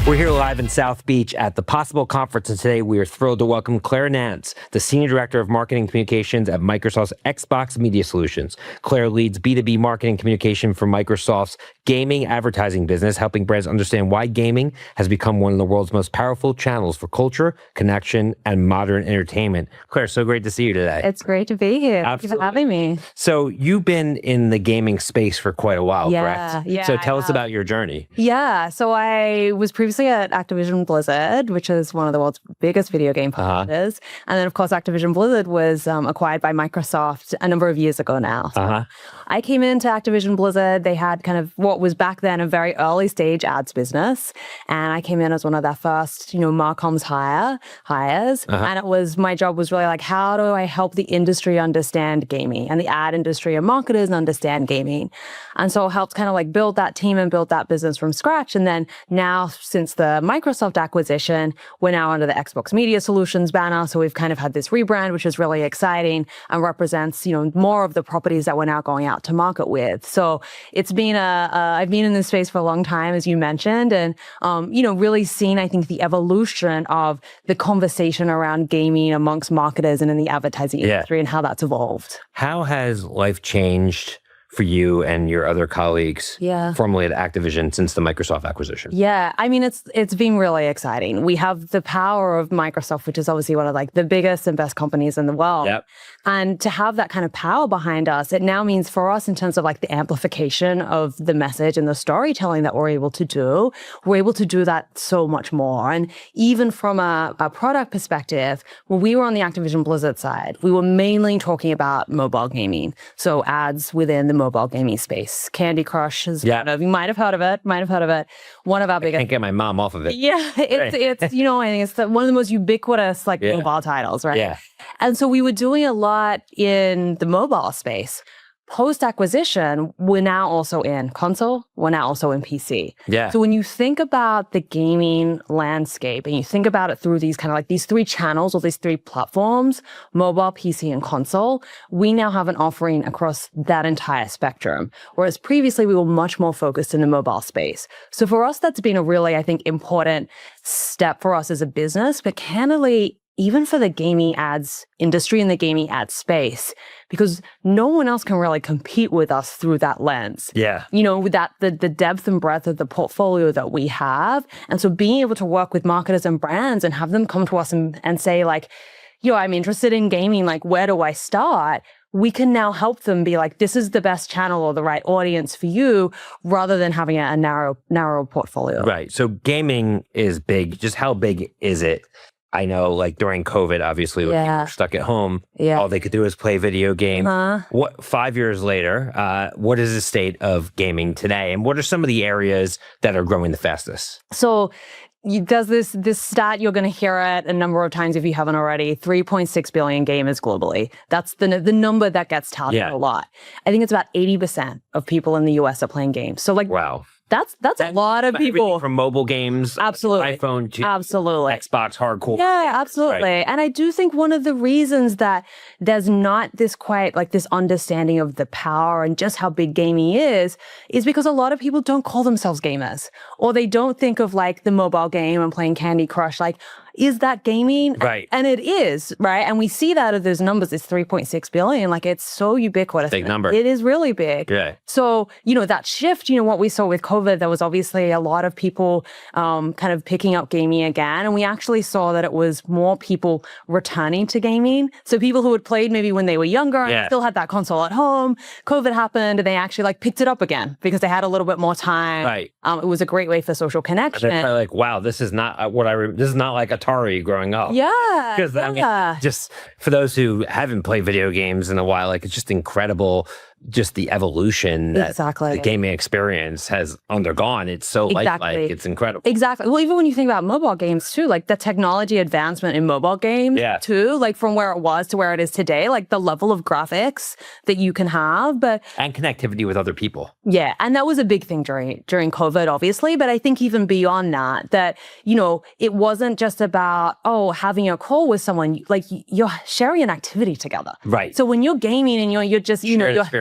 We're here live in South Beach at the Possible Conference, and today we are thrilled to welcome Claire Nance, the Senior Director of Marketing Communications at Microsoft's Xbox Media Solutions. Claire leads B2B marketing communication for Microsoft's gaming advertising business, helping brands understand why gaming has become one of the world's most powerful channels for culture, connection, and modern entertainment. Claire, so great to see you today. It's great to be here. Absolutely. Thank you for having me. So you've been in the gaming space for quite a while, Yeah, correct? yeah, So tell us about your journey. Yeah, so I was previously at Activision Blizzard, which is one of the world's biggest video game publishers. And then, of course, Activision Blizzard was acquired by Microsoft a number of years ago now. So I came into Activision Blizzard. They had kind of what was back then a very early stage ads business. And I came in as one of their first, Marcoms hires. And it was, my job was really like, how do I help the industry understand gaming and the ad industry and marketers understand gaming? And so I helped kind of like build that team and build that business from scratch. And then now, since the Microsoft acquisition, we're now under the Xbox Media Solutions banner. So we've kind of had this rebrand, which is really exciting and represents, more of the properties that we're now going out to market with. So it's been I've been in this space for a long time, as you mentioned, and, really seen, I think, the evolution of the conversation around gaming amongst marketers and in the advertising industry and how that's evolved. How has life changed for you and your other colleagues formerly at Activision since the Microsoft acquisition? Yeah, I mean, it's been really exciting. We have the power of Microsoft, which is obviously one of like the biggest and best companies in the world. Yep. And to have that kind of power behind us, it now means for us in terms of like the amplification of the message and the storytelling that we're able to do that so much more. And even from a product perspective, when we were on the Activision Blizzard side, we were mainly talking about mobile gaming. So ads within the mobile gaming space. Candy Crush is one of, you might have heard of it. One of our biggest. I can't get my mom off of it. Yeah, it's I think it's one of the most ubiquitous mobile titles, right? Yeah. And so we were doing a lot in the mobile space. Post-acquisition, we're now also in console, we're now also in PC. Yeah. So when you think about the gaming landscape and you think about it through these kind of like these three channels or these three platforms, mobile, PC, and console, we now have an offering across that entire spectrum. Whereas previously we were much more focused in the mobile space. So for us, that's been a really, I think, important step for us as a business, but candidly, even for the gaming ads industry and the gaming ad space, because no one else can really compete with us through that lens. Yeah. With that, the depth and breadth of the portfolio that we have. And so being able to work with marketers and brands and have them come to us and say like, I'm interested in gaming, like, where do I start? We can now help them be like, this is the best channel or the right audience for you, rather than having a narrow portfolio. Right. So gaming is big. Just how big is it? I know, like during COVID, obviously, when people were stuck at home, all they could do is play video games. What 5 years later, what is the state of gaming today, and what are some of the areas that are growing the fastest? So, does this stat, you're going to hear it a number of times if you haven't already, 3.6 billion gamers globally. That's the number that gets touted a lot. I think it's about 80% of people in the US are playing games. So wow. That's a lot of people. From mobile games, iPhone to Xbox hardcore. Yeah, absolutely. Right. And I do think one of the reasons that there's not this quite like this understanding of the power and just how big gaming is because a lot of people don't call themselves gamers, or they don't think of like the mobile game and playing Candy Crush like, is that gaming? Right. And it is, right? And we see that of those numbers, it's 3.6 billion. Like, it's so ubiquitous. Big number. It is really big. Yeah. So, that shift, what we saw with COVID, there was obviously a lot of people kind of picking up gaming again. And we actually saw that it was more people returning to gaming. So people who had played maybe when they were younger and still had that console at home, COVID happened and they actually like picked it up again because they had a little bit more time. Right. It was a great way for social connection. They're like, wow, this is not this is not like Atari growing up. Yeah. Because I mean, just for those who haven't played video games in a while, like it's just incredible, just the evolution that the gaming experience has undergone. It's so lifelike. It's incredible. Exactly. Well, even when you think about mobile games too, like the technology advancement in mobile games too, like from where it was to where it is today, like the level of graphics that you can have, and connectivity with other people. Yeah. And that was a big thing during COVID, obviously. But I think even beyond that, it wasn't just about, having a call with someone, like you're sharing an activity together. Right. So when you're gaming and you're just, you're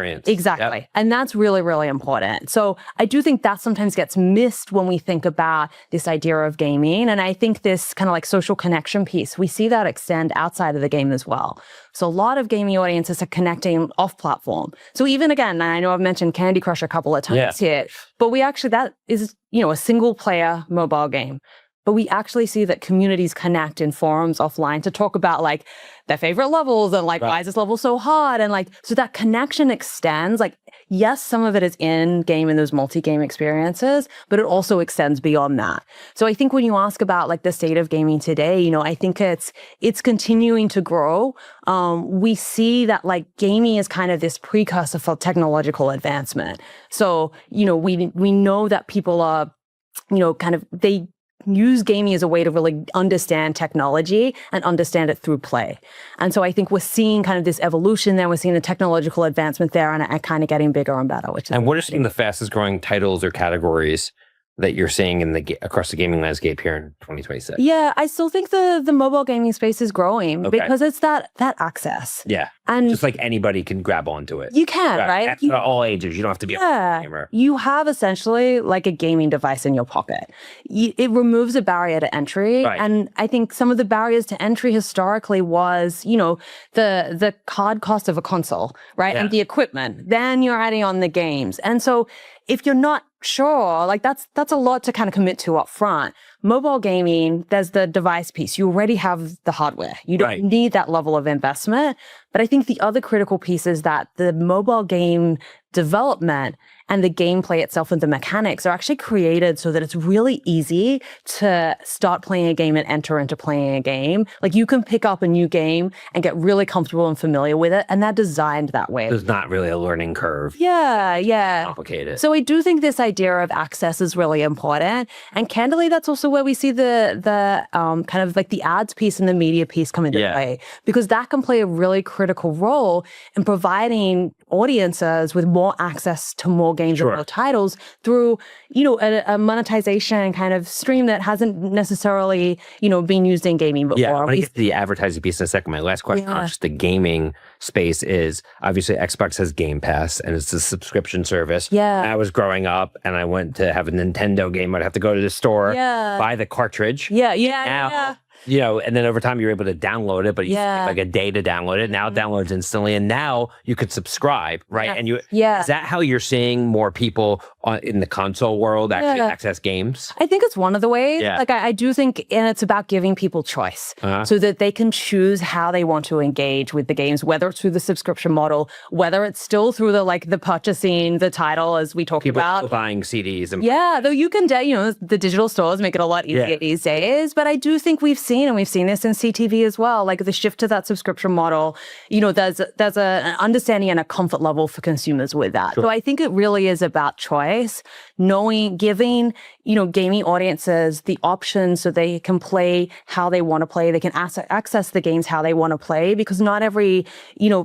experience. Exactly. Yep. And that's really, really important. So I do think that sometimes gets missed when we think about this idea of gaming. And I think this kind of like social connection piece, we see that extend outside of the game as well. So a lot of gaming audiences are connecting off platform. So even again, I know I've mentioned Candy Crush a couple of times here, but we actually, that is, a single player mobile game. But we actually see that communities connect in forums offline to talk about like their favorite levels and like, why is this level so hard? And like, so that connection extends. Like, yes, some of it is in game in those multi-game experiences, but it also extends beyond that. So I think when you ask about like the state of gaming today, I think it's continuing to grow. We see that like gaming is kind of this precursor for technological advancement. So, we know that people are, they use gaming as a way to really understand technology and understand it through play. And so I think we're seeing kind of this evolution there. We're seeing the technological advancement there and kind of getting bigger and better. And what are some of the fastest growing titles or categories that you're seeing in across the gaming landscape here in 2026? Yeah, I still think the mobile gaming space is growing because it's that access. Yeah. And just like anybody can grab onto it. You can, right? At all ages. You don't have to be a gamer. You have essentially like a gaming device in your pocket. It removes a barrier to entry. Right. And I think some of the barriers to entry historically was, the card cost of a console, right? Yeah. And the equipment. Then you're adding on the games. And so if you're not sure, like that's a lot to kind of commit to up front. Mobile gaming, there's the device piece. You already have the hardware. You don't need that level of investment. But I think the other critical piece is that the mobile game development and the gameplay itself and the mechanics are actually created so that it's really easy to start playing a game and enter into playing a game. Like you can pick up a new game and get really comfortable and familiar with it. And they're designed that way. There's not really a learning curve. Yeah. Complicated. So I do think this idea of access is really important. And candidly, that's also where we see the kind of like the ads piece and the media piece come into play. Because that can play a really critical role in providing audiences with more access to more games and more titles through, a monetization kind of stream that hasn't necessarily, been used in gaming before. Yeah, I want to get to the advertising piece in a second. My last question on just the gaming space is, obviously Xbox has Game Pass and it's a subscription service. Yeah. I was growing up and I went to have a Nintendo game. I'd have to go to the store, buy the cartridge. Yeah. And then over time you're able to download it, but you take like a day to download it. Now it downloads instantly, and now you could subscribe, right? And is that how you're seeing more people in the console world actually access games? I think it's one of the ways. Like I do think, and it's about giving people choice so that they can choose how they want to engage with the games, whether it's through the subscription model, whether it's still through the purchasing the title as we talked about. People buying CDs. And though you can, the digital stores make it a lot easier these days. But I do think we've seen this in CTV as well, like the shift to that subscription model, there's an understanding and a comfort level for consumers with that. So I think it really is about choice, giving, gaming audiences the options so they can play how they want to play. They can access the games how they want to play, because not every,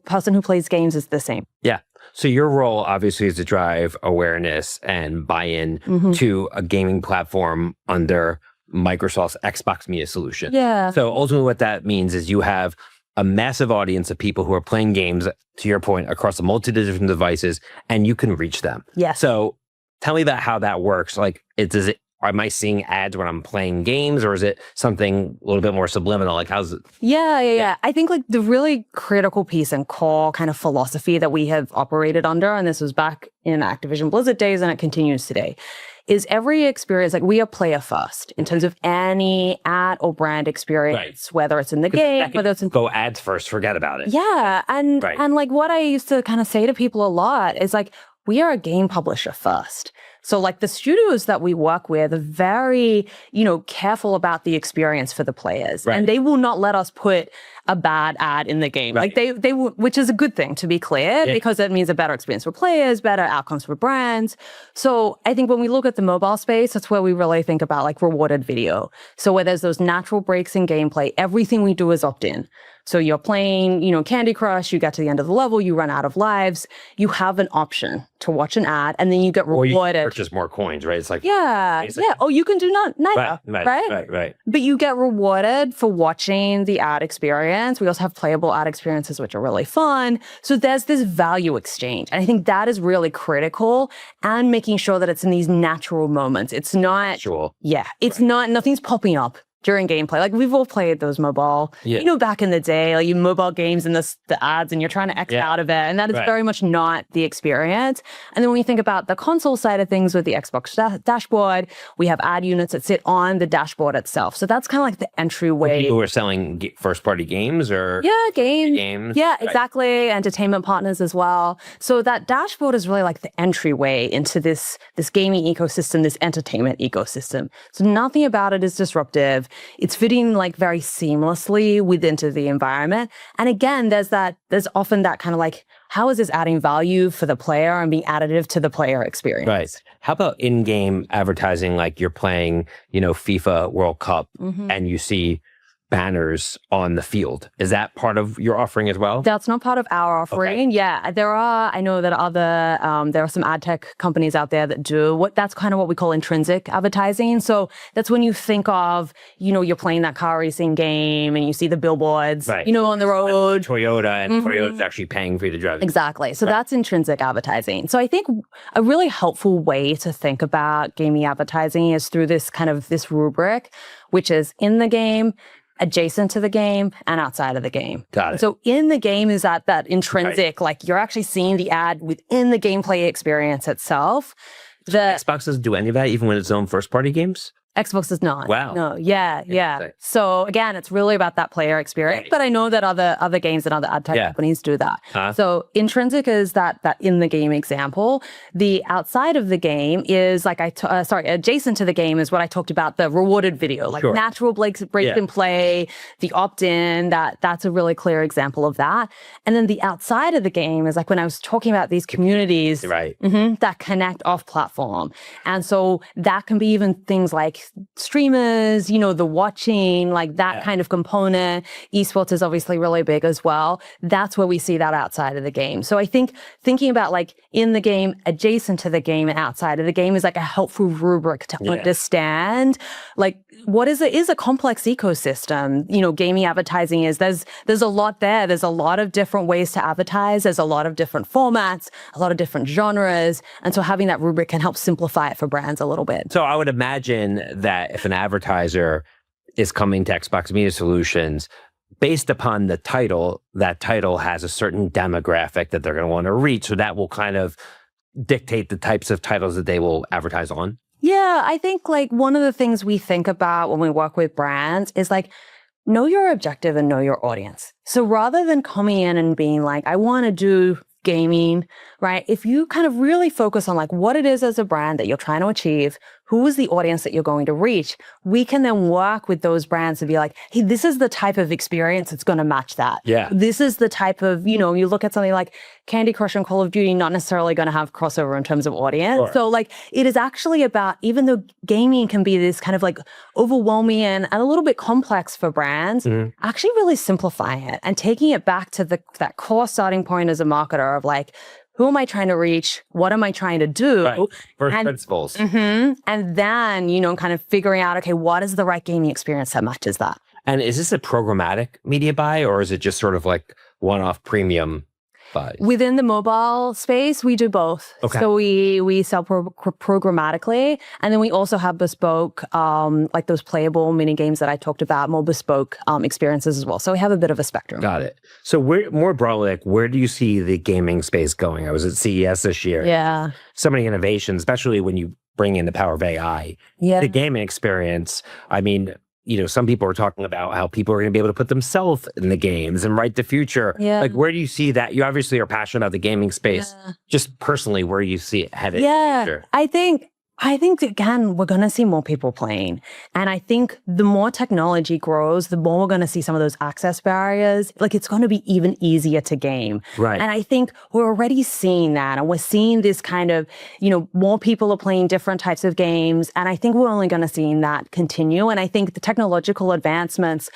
person who plays games is the same. Yeah. So your role obviously is to drive awareness and buy-in to a gaming platform under Microsoft's Xbox Media Solution. Yeah. So ultimately what that means is you have a massive audience of people who are playing games, to your point, across a multitude of different devices, and you can reach them. Yeah. So tell me about how that works. Like, am I seeing ads when I'm playing games, or is it something a little bit more subliminal? Like, how's it? Yeah. I think like the really critical piece and core kind of philosophy that we have operated under, and this was back in Activision Blizzard days and it continues today, is every experience, like we are player first in terms of any ad or brand experience, whether it's in the game, whether it's in... Go ads first, forget about it. Yeah, and like what I used to kind of say to people a lot is like, we are a game publisher first. So like the studios that we work with are very, careful about the experience for the players. And they will not let us put a bad ad in the game. Like they which is a good thing, to be clear, because it means a better experience for players, better outcomes for brands. So I think when we look at the mobile space, that's where we really think about like rewarded video. So where there's those natural breaks in gameplay, everything we do is opt-in. So you're playing, Candy Crush, you get to the end of the level, you run out of lives, you have an option to watch an ad, and then you get rewarded. purchase more coins, right? It's like Oh, you can do neither, right. But you get rewarded for watching the ad experience. We also have playable ad experiences, which are really fun. So there's this value exchange, and I think that is really critical. And making sure that it's in these natural moments. It's not, it's not. Nothing's popping up during gameplay. Like, we've all played those mobile, back in the day, like, you mobile games and the ads, and you're trying to exit out of it. And that is very much not the experience. And then when you think about the console side of things with the Xbox dashboard, we have ad units that sit on the dashboard itself. So that's kind of like the entryway. People who are selling first-party games or games. Yeah, exactly. Entertainment partners as well. So that dashboard is really like the entryway into this gaming ecosystem, this entertainment ecosystem. So nothing about it is disruptive. It's fitting like very seamlessly within the environment. And again, there's often that kind of like, how is this adding value for the player and being additive to the player experience? Right. How about in-game advertising, like you're playing, FIFA World Cup and you see banners on the field? Is that part of your offering as well? That's not part of our offering. Okay. Yeah, I know that there are some ad tech companies out there that do that's kind of what we call intrinsic advertising. So that's when you think of, you're playing that car racing game and you see the billboards, on the road. Toyota, and Toyota's actually paying for you to drive. Exactly. So that's intrinsic advertising. So I think a really helpful way to think about gaming advertising is through this rubric, which is in the game, adjacent to the game, and outside of the game. Got it. So in the game is that intrinsic, like you're actually seeing the ad within the gameplay experience itself. Xbox doesn't do any of that, even when it's own first-party games? Xbox does not. Wow. No. Yeah. So again, it's really about that player experience. Right. But I know that other games and other ad tech companies do that. So intrinsic is that in the game example. The outside of the game is like adjacent to the game is what I talked about, the rewarded video, like natural breaks in play, the opt-in. That's a really clear example of that. And then the outside of the game is like when I was talking about these communities that connect off platform. And so that can be even things like streamers, the watching, like that kind of component. Esports is obviously really big as well. That's where we see that outside of the game. So I think thinking about like in the game, adjacent to the game, and outside of the game is like a helpful rubric to understand like what is a complex ecosystem. Gaming advertising is there's a lot there. There's a lot of different ways to advertise. There's a lot of different formats, a lot of different genres. And so having that rubric can help simplify it for brands a little bit. So I would imagine that if an advertiser is coming to Xbox Media Solutions, based upon the title, that title has a certain demographic that they're going to want to reach. So that will kind of dictate the types of titles that they will advertise on. Yeah, I think like one of the things we think about when we work with brands is like, know your objective and know your audience. So rather than coming in and being like, I want to do gaming, right? If you kind of really focus on like what it is as a brand that you're trying to achieve, who is the audience that you're going to reach, we can then work with those brands to be like, hey, this is the type of experience that's going to match that. Yeah. This is the type of, you look at something like Candy Crush and Call of Duty, not necessarily going to have crossover in terms of audience. Sure. So like it is actually about, even though gaming can be this kind of like overwhelming and a little bit complex for brands, actually really simplifying it and taking it back to that core starting point as a marketer of like, who am I trying to reach? What am I trying to do? Right. First principles. And then, kind of figuring out, okay, what is the right gaming experience that matches that? And is this a programmatic media buy, or is it just sort of like one-off premium buys? Within the mobile space, we do both. Okay. So we sell programmatically, and then we also have bespoke, like those playable mini games that I talked about, more bespoke experiences as well. So we have a bit of a spectrum. Got it. So more broadly, like, where do you see the gaming space going? I was at CES this year. Yeah. So many innovations, especially when you bring in the power of AI. Yeah. The gaming experience, I mean, some people are talking about how people are going to be able to put themselves in the games and write the future. Yeah. Like, where do you see that? You obviously are passionate about the gaming space. Yeah. Just personally, where do you see it headed? Yeah, in the future? I think, again, we're going to see more people playing. And I think the more technology grows, the more we're going to see some of those access barriers. Like, it's going to be even easier to game. Right. And I think we're already seeing that. And we're seeing this kind of, more people are playing different types of games. And I think we're only going to see that continue. And I think the technological advancements,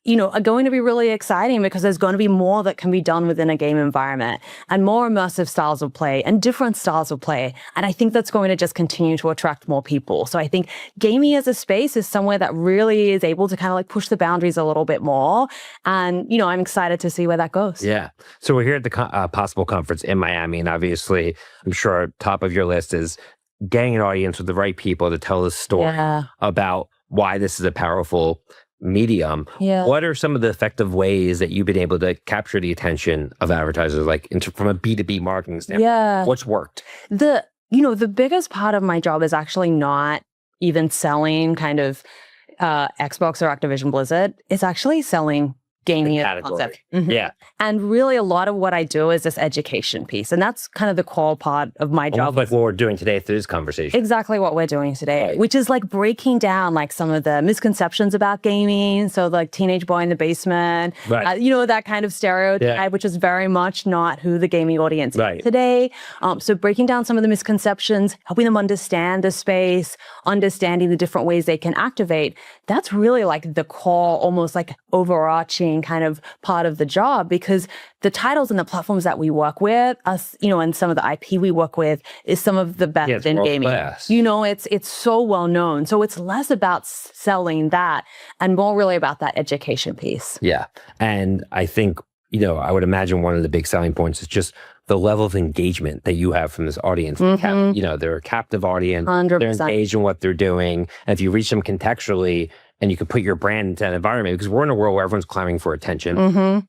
are going to be really exciting because there's going to be more that can be done within a game environment and more immersive styles of play and different styles of play. And I think that's going to just continue to attract more people. So I think gaming as a space is somewhere that really is able to kind of like push the boundaries a little bit more. And, I'm excited to see where that goes. Yeah. So we're here at the Possible Conference in Miami. And obviously, I'm sure top of your list is getting an audience with the right people to tell the story about why this is a powerful medium. What are some of the effective ways that you've been able to capture the attention of advertisers, like from a B2B marketing standpoint? What's worked? The biggest part of my job is actually not even selling kind of Xbox or Activision Blizzard. It's actually selling gaming as a concept. Yeah. And really a lot of what I do is this education piece. And that's kind of the core part of my job. Like what we're doing today through this conversation. Exactly what we're doing today, which is like breaking down like some of the misconceptions about gaming. So like teenage boy in the basement, that kind of stereotype, which is very much not who the gaming audience is today. So breaking down some of the misconceptions, helping them understand the space, understanding the different ways they can activate. That's really like the core, almost like overarching kind of part of the job, because the titles and the platforms that we work with, us, and some of the IP we work with is some of the best in gaming. Class. It's so well known. So it's less about selling that and more really about that education piece. Yeah. And I think, I would imagine one of the big selling points is just the level of engagement that you have from this audience. They're a captive audience. 100%. They're engaged in what they're doing. And if you reach them contextually, and you can put your brand into that environment, because we're in a world where everyone's clamoring for attention.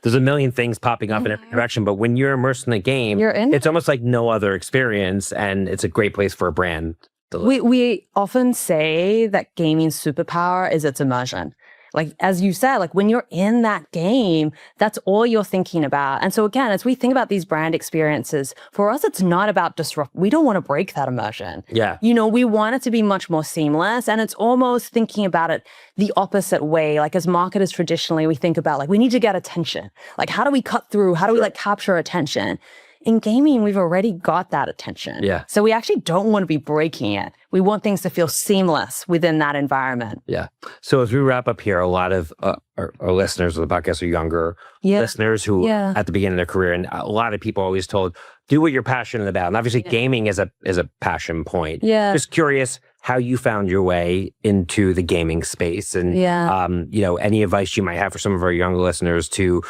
There's a million things popping up in every direction, but when you're immersed in the game, it's almost like no other experience, and it's a great place for a brand to live. We often say that gaming's superpower is its immersion. Like, as you said, like when you're in that game, that's all you're thinking about. And so again, as we think about these brand experiences, for us, it's not about disrupt. We don't want to break that immersion. Yeah. We want it to be much more seamless. And it's almost thinking about it the opposite way. Like as marketers, traditionally, we think about like, we need to get attention. Like, how do we cut through? How do we like capture attention? In gaming, we've already got that attention. Yeah. So we actually don't want to be breaking it. We want things to feel seamless within that environment. Yeah. So as we wrap up here, a lot of our listeners of the podcast are younger listeners who at the beginning of their career, and a lot of people are always told, do what you're passionate about. And obviously gaming is a passion point. Yeah. Just curious how you found your way into the gaming space, and any advice you might have for some of our younger listeners to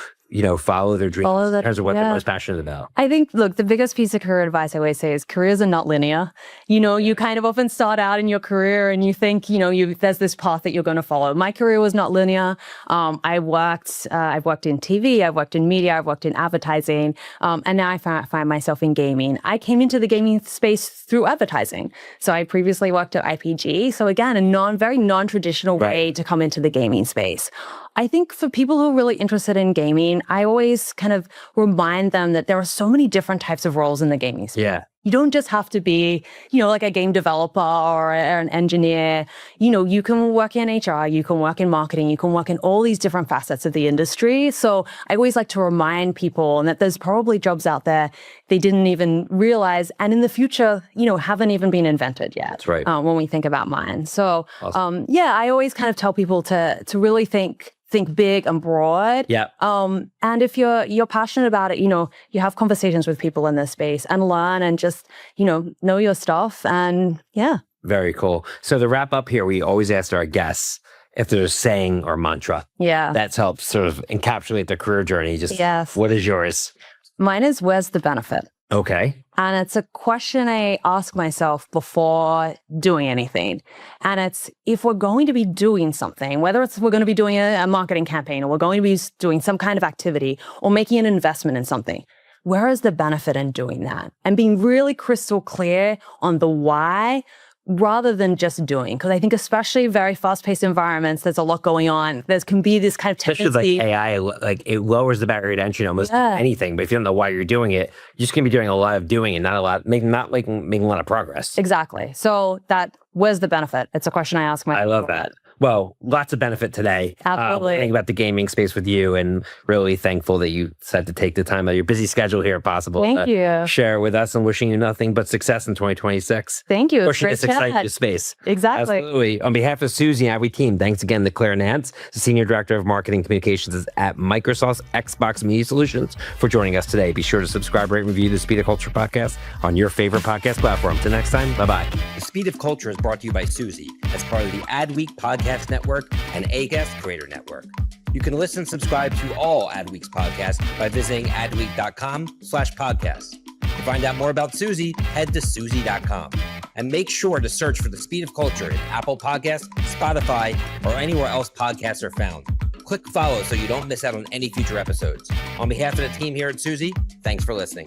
follow their dreams in terms of what they're most passionate about. I think, look, the biggest piece of career advice I always say is careers are not linear. You kind of often start out in your career and you think, there's this path that you're going to follow. My career was not linear. I've worked in TV, I've worked in media, I've worked in advertising, and now I find myself in gaming. I came into the gaming space through advertising. So I previously worked at IPG. So again, a very non-traditional way to come into the gaming space. I think for people who are really interested in gaming, I always kind of remind them that there are so many different types of roles in the gaming space. Yeah. You don't just have to be, like a game developer or an engineer. You can work in HR, you can work in marketing, you can work in all these different facets of the industry. So I always like to remind people that there's probably jobs out there they didn't even realize, and in the future, haven't even been invented yet. That's right. When we think about mine. So, awesome. I always kind of tell people to really think big and broad. Yeah. And if you're passionate about it, you have conversations with people in this space and learn and just, know your stuff. And Very cool. So to wrap up here, we always ask our guests if there's a saying or mantra. Yeah. That's helped sort of encapsulate their career journey. What is yours? Mine is, where's the benefit? Okay. And it's a question I ask myself before doing anything. And it's, if we're going to be doing something, whether it's we're going to be doing a marketing campaign, or we're going to be doing some kind of activity, or making an investment in something, where is the benefit in doing that? And being really crystal clear on the why, rather than just doing. Because I think especially very fast-paced environments, there's a lot going on. There can be this kind of tendency. Especially like AI, like it lowers the barrier to entry to almost anything. But if you don't know why you're doing it, you're just going to be doing a lot of doing and not making a lot of progress. Exactly. So where's the benefit? It's a question I ask myself. I love that. Well, lots of benefit today. Absolutely. Learning about the gaming space with you, and really thankful that you decided to take the time out of your busy schedule here, if possible. Thank you. Share with us, and wishing you nothing but success in 2026. Thank you. Pushing this exciting space. Exactly. Absolutely. On behalf of Suzy and our team, thanks again to Claire Nance, the Senior Director of Marketing Communications at Microsoft's Xbox Media Solutions, for joining us today. Be sure to subscribe, rate, and review the Speed of Culture podcast on your favorite podcast platform. Till next time, bye-bye. The Speed of Culture is brought to you by Suzy as part of the Adweek Podcast Network and Acast Creator Network. You can listen and subscribe to all Adweek's podcasts by visiting adweek.com/podcasts. To find out more about Suzy, head to Suzy.com. And make sure to search for The Speed of Culture in Apple Podcasts, Spotify, or anywhere else podcasts are found. Click follow so you don't miss out on any future episodes. On behalf of the team here at Suzy, thanks for listening.